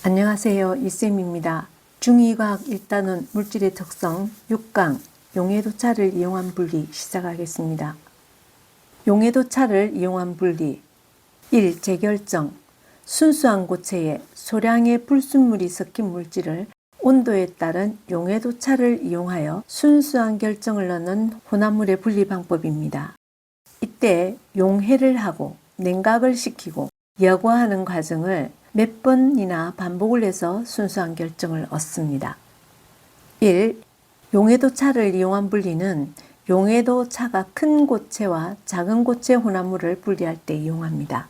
안녕하세요. 이쌤입니다. 중2과학 1단원 물질의 특성 6강 용해도차를 이용한 분리 시작하겠습니다. 용해도차를 이용한 분리 1. 재결정 순수한 고체에 소량의 불순물이 섞인 물질을 온도에 따른 용해도차를 이용하여 순수한 결정을 넣는 혼합물의 분리 방법입니다. 이때 용해를 하고 냉각을 시키고 여과하는 과정을 몇 번이나 반복을 해서 순수한 결정을 얻습니다. 1. 용해도차를 이용한 분리는 용해도차가 큰 고체와 작은 고체 혼합물을 분리할 때 이용합니다.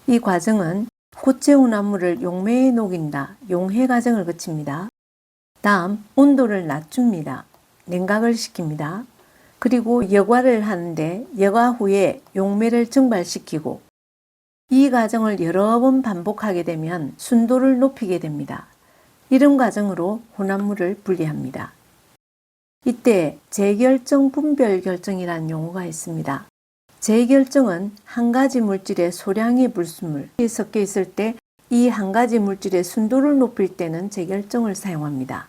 이 과정은 고체 혼합물을 용매에 녹인다, 용해 과정을 거칩니다. 다음 온도를 낮춥니다. 냉각을 시킵니다. 그리고 여과를 하는데 여과 후에 용매를 증발시키고 이 과정을 여러 번 반복하게 되면 순도를 높이게 됩니다. 이런 과정으로 혼합물을 분리합니다. 이때 재결정, 분별결정이라는 용어가 있습니다. 재결정은 한 가지 물질에 소량의 불순물이 섞여 있을 때 이 한 가지 물질의 순도를 높일 때는 재결정을 사용합니다.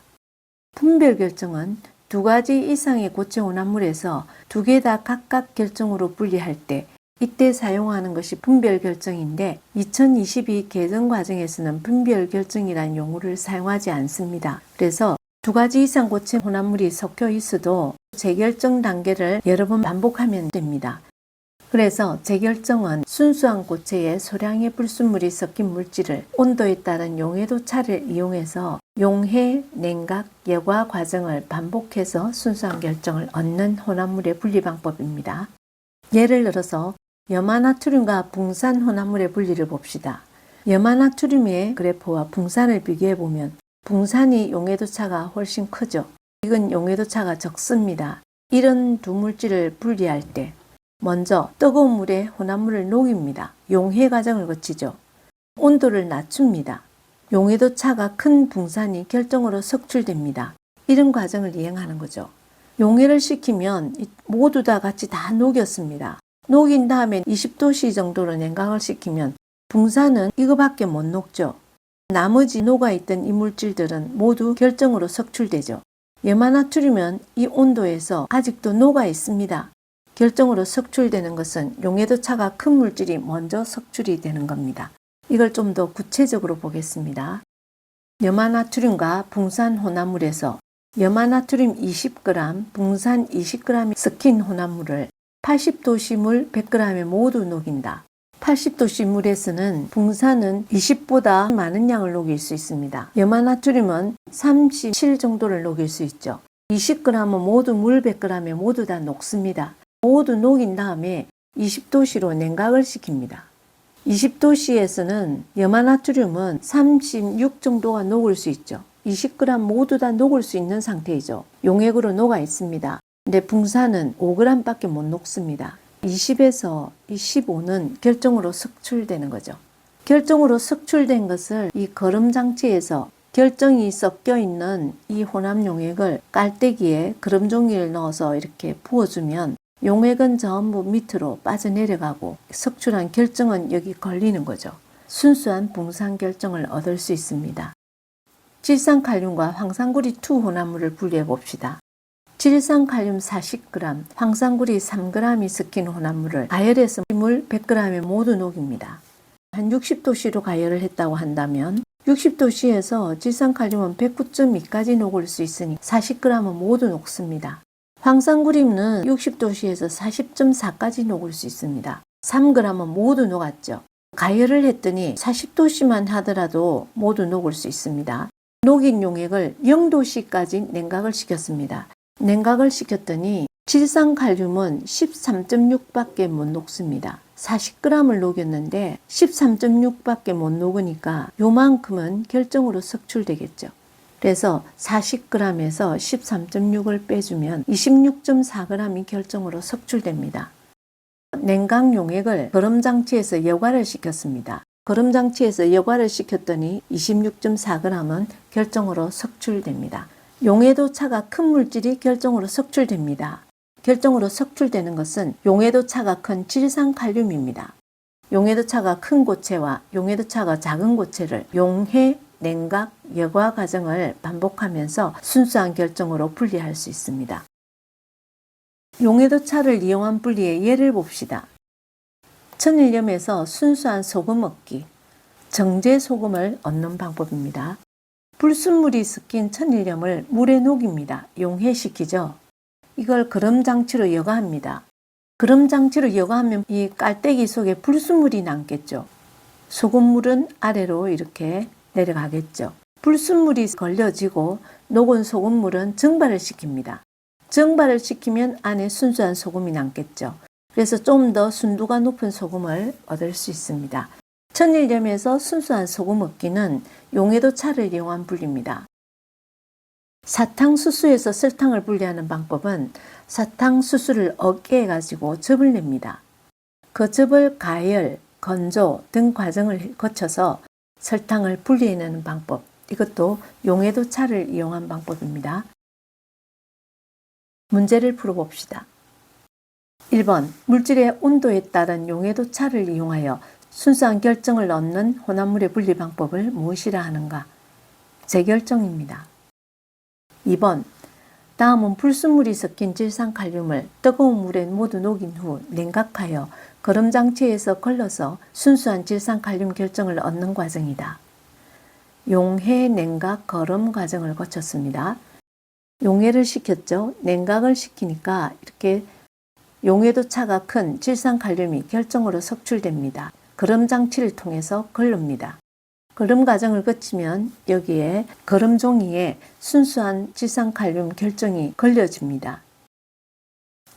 분별결정은 두 가지 이상의 고체 혼합물에서 두 개 다 각각 결정으로 분리할 때 이때 사용하는 것이 분별결정인데 2022 개정 과정에서는 분별결정이라는 용어를 사용하지 않습니다. 그래서 두 가지 이상 고체 혼합물이 섞여 있어도 재결정 단계를 여러 번 반복하면 됩니다. 그래서 재결정은 순수한 고체에 소량의 불순물이 섞인 물질을 온도에 따른 용해도차를 이용해서 용해, 냉각, 여과 과정을 반복해서 순수한 결정을 얻는 혼합물의 분리 방법입니다. 예를 들어서 염화나트륨과 붕산 혼합물의 분리를 봅시다. 염화나트륨의 그래프와 붕산을 비교해보면 붕산이 용해도차가 훨씬 크죠. 이건 용해도차가 적습니다. 이런 두 물질을 분리할 때 먼저 뜨거운 물에 혼합물을 녹입니다. 용해 과정을 거치죠. 온도를 낮춥니다. 용해도차가 큰 붕산이 결정으로 석출됩니다. 이런 과정을 이행하는 거죠. 용해를 시키면 모두 다 같이 다 녹였습니다. 녹인 다음에 20도씨 정도로 냉각을 시키면 붕산은 이거밖에 못 녹죠. 나머지 녹아있던 이 물질들은 모두 결정으로 석출되죠. 염화나트륨은 이 온도에서 아직도 녹아 있습니다. 결정으로 석출되는 것은 용해도차가 큰 물질이 먼저 석출이 되는 겁니다. 이걸 좀 더 구체적으로 보겠습니다. 염화나트륨과 붕산 혼합물에서 염화나트륨 20g, 붕산 20g이 섞인 혼합물을 80도씨 물 100g에 모두 녹인다. 80도씨 물에서는 붕산은 20보다 많은 양을 녹일 수 있습니다. 염화나트륨은 37 정도를 녹일 수 있죠. 20g은 모두 물 100g에 모두 다 녹습니다. 모두 녹인 다음에 20도씨로 냉각을 시킵니다. 20도씨에서는 염화나트륨은 36 정도가 녹을 수 있죠. 20g 모두 다 녹을 수 있는 상태이죠. 용액으로 녹아 있습니다. 근데 붕산은 5g 밖에 못 녹습니다. 20에서 15는 결정으로 석출되는 거죠. 결정으로 석출된 것을 이 거름장치에서 결정이 섞여 있는 이 혼합 용액을 깔때기에 거름 종이를 넣어서 이렇게 부어주면 용액은 전부 밑으로 빠져내려가고 석출한 결정은 여기 걸리는 거죠. 순수한 붕산 결정을 얻을 수 있습니다. 질산칼륨과 황산구리 2 혼합물을 분리해 봅시다. 질산칼륨 40g, 황산구리 3g이 섞인 혼합물을 가열해서 물 100g에 모두 녹입니다. 한 60도씨로 가열을 했다고 한다면 60도씨에서 질산칼륨은 109.2까지 녹을 수 있으니 40g은 모두 녹습니다. 황산구림은 60도씨에서 40.4까지 녹을 수 있습니다. 3g은 모두 녹았죠. 가열을 했더니 40도씨만 하더라도 모두 녹을 수 있습니다. 녹인 용액을 0도씨까지 냉각을 시켰습니다. 냉각을 시켰더니 질산칼륨은 13.6밖에 못 녹습니다. 40g을 녹였는데 13.6밖에 못 녹으니까 요만큼은 결정으로 석출되겠죠. 그래서 40g에서 13.6을 빼주면 26.4g이 결정으로 석출됩니다. 냉각 용액을 거름장치에서 여과를 시켰습니다. 거름장치에서 여과를 시켰더니 26.4g은 결정으로 석출됩니다. 용해도차가 큰 물질이 결정으로 석출됩니다. 결정으로 석출되는 것은 용해도차가 큰 질산칼륨입니다. 용해도차가 큰 고체와 용해도차가 작은 고체를 용해, 냉각, 여과 과정을 반복하면서 순수한 결정으로 분리할 수 있습니다. 용해도차를 이용한 분리의 예를 봅시다. 천일염에서 순수한 소금 얻기, 정제 소금을 얻는 방법입니다. 불순물이 섞인 천일염을 물에 녹입니다. 용해시키죠. 이걸 거름장치로 여과합니다. 거름장치로 여과하면 이 깔때기 속에 불순물이 남겠죠. 소금물은 아래로 이렇게 내려가겠죠. 불순물이 걸려지고 녹은 소금물은 증발을 시킵니다. 증발을 시키면 안에 순수한 소금이 남겠죠. 그래서 좀 더 순도가 높은 소금을 얻을 수 있습니다. 천일염에서 순수한 소금 얻기는 용해도차를 이용한 분리입니다. 사탕수수에서 설탕을 분리하는 방법은 사탕수수를 얻게 해가지고 즙을 냅니다. 그 즙을 가열, 건조 등 과정을 거쳐서 설탕을 분리해내는 방법, 이것도 용해도차를 이용한 방법입니다. 문제를 풀어봅시다. 1번 물질의 온도에 따른 용해도차를 이용하여 순수한 결정을 얻는 혼합물의 분리 방법을 무엇이라 하는가? 재결정입니다. 2번 다음은 불순물이 섞인 질산칼륨을 뜨거운 물에 모두 녹인 후 냉각하여 거름장치에서 걸러서 순수한 질산칼륨 결정을 얻는 과정이다. 용해, 냉각, 거름 과정을 거쳤습니다. 용해를 시켰죠. 냉각을 시키니까 이렇게 용해도차가 큰 질산칼륨이 결정으로 석출됩니다. 거름장치를 통해서 걸릅니다. 거름 과정을 거치면 여기에 거름 종이에 순수한 질산칼륨 결정이 걸려집니다.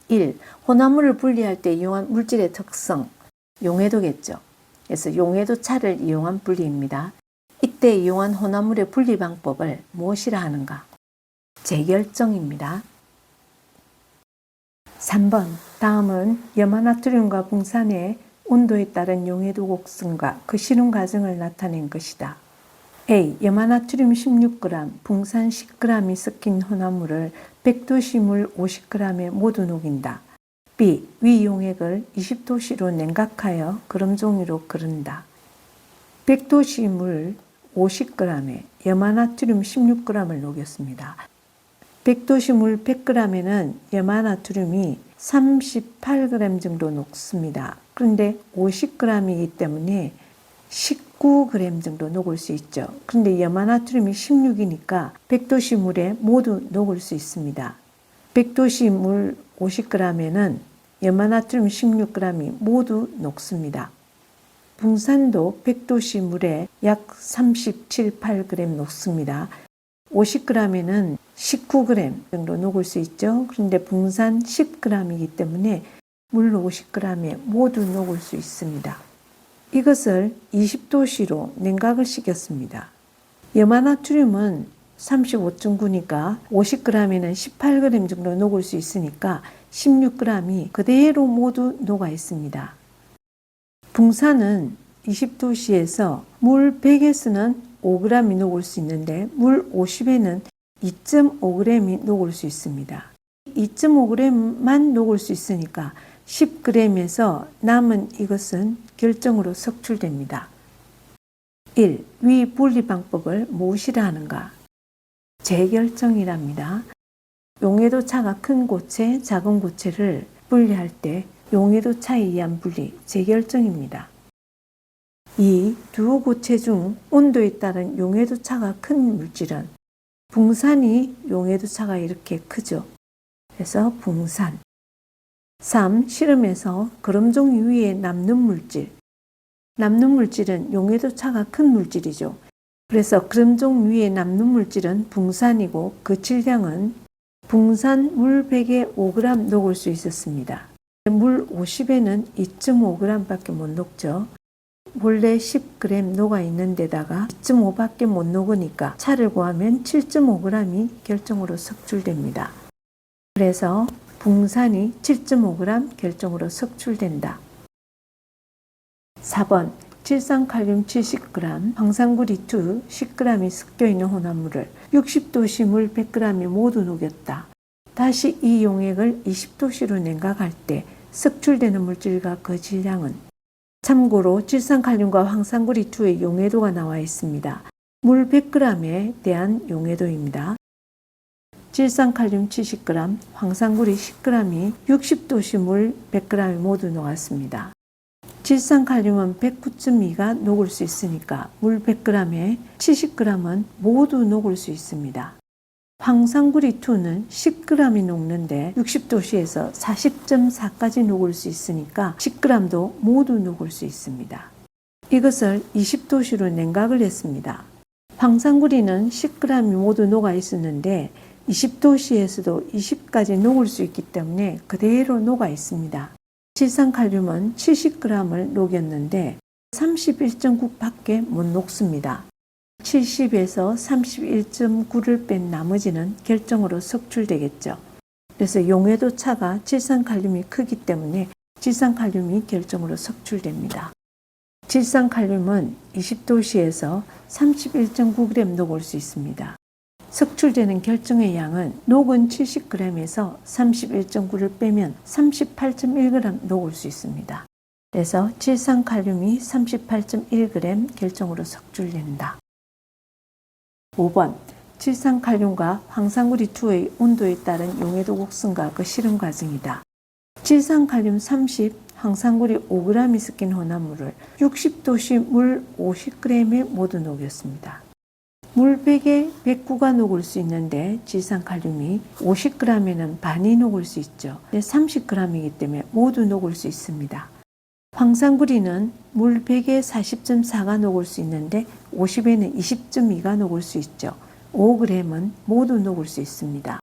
1. 혼합물을 분리할 때 이용한 물질의 특성, 용해도겠죠. 그래서 용해도차를 이용한 분리입니다. 이때 이용한 혼합물의 분리 방법을 무엇이라 하는가? 재결정입니다. 3번 다음은 염화나트륨과 붕산의 온도에 따른 용해도 곡선과 그 실험 과정을 나타낸 것이다. A. 염화나트륨 16g, 붕산 10g이 섞인 혼합물을 100도씨물 50g에 모두 녹인다. B. 위 용액을 20도씨로 냉각하여 거름종이로 거른다. 100도씨물 50g에 염화나트륨 16g을 녹였습니다. 100도씨물 100g에는 염화나트륨이 38g 정도 녹습니다. 그런데 50g이기 때문에 19g 정도 녹을 수 있죠. 그런데 염화나트륨이 16이니까 100도씨 물에 모두 녹을 수 있습니다. 100도씨 물 50g에는 염화나트륨 16g이 모두 녹습니다. 붕산도 100도씨 물에 약 37, 8g 녹습니다. 50g에는 19g 정도 녹을 수 있죠. 그런데 붕산 10g이기 때문에 물 50g에 모두 녹을 수 있습니다. 이것을 20도씨로 냉각을 시켰습니다. 염화나트륨은 35.9니까 50g에는 18g 정도 녹을 수 있으니까 16g이 그대로 모두 녹아 있습니다. 붕산은 20도씨에서 물 100에서는 5g이 녹을 수 있는데 물 50에는 2.5g이 녹을 수 있습니다. 2.5g만 녹을 수 있으니까 10g에서 남은 이것은 결정으로 석출됩니다. 1. 위 분리 방법을 무엇이라 하는가? 재결정이랍니다. 용해도차가 큰 고체, 작은 고체를 분리할 때 용해도차에 의한 분리, 재결정입니다. 2. 두 고체 중 온도에 따른 용해도차가 큰 물질은 붕산이 용해도차가 이렇게 크죠. 그래서 붕산. 3. 실험에서 거름종이 위에 남는 물질. 남는 물질은 용해도차가 큰 물질이죠. 그래서 거름종 위에 남는 물질은 붕산이고 그 질량은 붕산 물 100에 5g 녹을 수 있었습니다. 물 50에는 2.5g 밖에 못 녹죠. 원래 10g 녹아 있는 데다가 2.5밖에 못 녹으니까 차를 구하면 7.5g이 결정으로 석출됩니다. 그래서 붕산이 7.5g 결정으로 석출된다. 4번 질산칼륨 70g, 황산구리 2 10g이 섞여있는 혼합물을 60도씨 물 100g이 모두 녹였다. 다시 이 용액을 20도씨로 냉각할 때 석출되는 물질과 그 질량은 참고로 질산칼륨과 황산구리2의 용해도가 나와 있습니다. 물 100g에 대한 용해도입니다. 질산칼륨 70g, 황산구리 10g이 60도씨 물 100g에 모두 녹았습니다. 질산칼륨은 109.2가 녹을 수 있으니까 물 100g에 70g은 모두 녹을 수 있습니다. 황산구리2는 10g이 녹는데 60도씨에서 40.4까지 녹을 수 있으니까 10g도 모두 녹을 수 있습니다. 이것을 20도씨로 냉각을 했습니다. 황산구리는 10g이 모두 녹아 있었는데 20도씨에서도 20까지 녹을 수 있기 때문에 그대로 녹아 있습니다. 질산칼륨은 70g을 녹였는데 31.9밖에 못 녹습니다. 70에서 31.9를 뺀 나머지는 결정으로 석출되겠죠. 그래서 용해도 차가 질산칼륨이 크기 때문에 질산칼륨이 결정으로 석출됩니다. 질산칼륨은 20도씨에서 31.9g 녹을 수 있습니다. 석출되는 결정의 양은 녹은 70g에서 31.9를 빼면 38.1g 녹을 수 있습니다. 그래서 질산칼륨이 38.1g 결정으로 석출된다. 5번 질산칼륨과 황산구리2의 온도에 따른 용해도 곡선과 그 실험 과정이다. 질산칼륨 30, 황산구리 5g이 섞인 혼합물을 60도씨 물 50g에 모두 녹였습니다. 물 100에 109가 녹을 수 있는데 질산칼륨이 50g에는 반이 녹을 수 있죠. 30g이기 때문에 모두 녹을 수 있습니다. 황산구리는 물 100에 40.4가 녹을 수 있는데 50에는 20.2가 녹을 수 있죠. 5g은 모두 녹을 수 있습니다.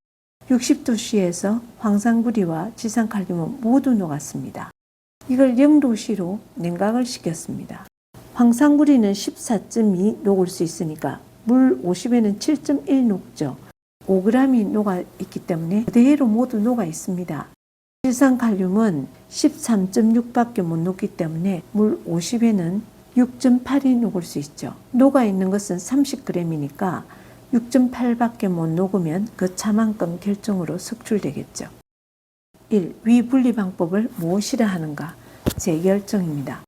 60도씨에서 황산구리와 질산칼륨은 모두 녹았습니다. 이걸 0도씨로 냉각을 시켰습니다. 황산구리는 14.2 녹을 수 있으니까 물 50에는 7.1 녹죠. 5g이 녹아 있기 때문에 그대로 모두 녹아 있습니다. 질산칼륨은 13.6밖에 못 녹기 때문에 물 50에는 6.8이 녹을 수 있죠. 녹아 있는 것은 30g이니까 6.8밖에 못 녹으면 그 차만큼 결정으로 석출되겠죠. 1. 위 분리 방법을 무엇이라 하는가? 재결정입니다.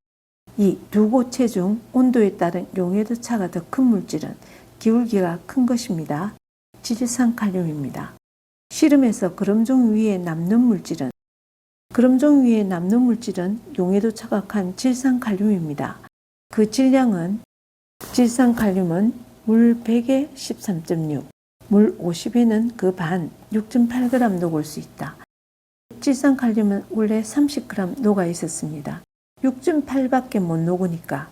2. 두 고체 중 온도에 따른 용해도 차가 더 큰 물질은 기울기가 큰 것입니다. 질산칼륨입니다. 실험에서 그럼종 위에 남는 물질은 용해도 차가 큰 질산칼륨입니다. 그 질량은 질산칼륨은 물 100에 13.6, 물 50에는 그 반 6.8g 녹을 수 있다. 질산칼륨은 원래 30g 녹아 있었습니다. 6.8밖에 못 녹으니까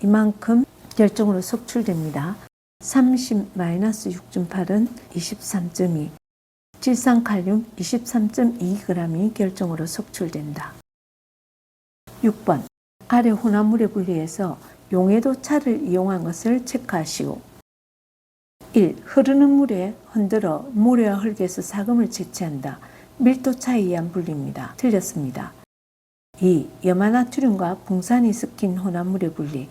이만큼 결정으로 석출됩니다. 30-6.8은 23.2, 질산칼륨 23.2g이 결정으로 석출된다. 6번 아래 혼합물의 분리에서 용해도 차를 이용한 것을 체크하시오. 1. 흐르는 물에 흔들어 모래와 흙에서 사금을 채취한다. 밀도차에 의한 분리입니다. 틀렸습니다. 2. 염화나트륨과 붕산이 섞인 혼합물의 분리.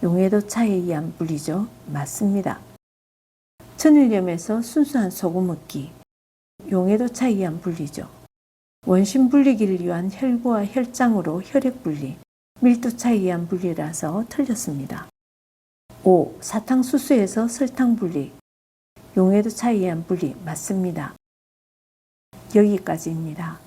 용해도 차에 의한 분리죠. 맞습니다. 천일염에서 순수한 소금 얻기. 용해도 차에 의한 분리죠. 원심 분리기를 위한 혈구와 혈장으로 혈액 분리. 밀도차에 의한 분리라서 틀렸습니다. 5. 사탕수수에서 설탕 분리. 용해도 차에 의한 분리 맞습니다. 여기까지입니다.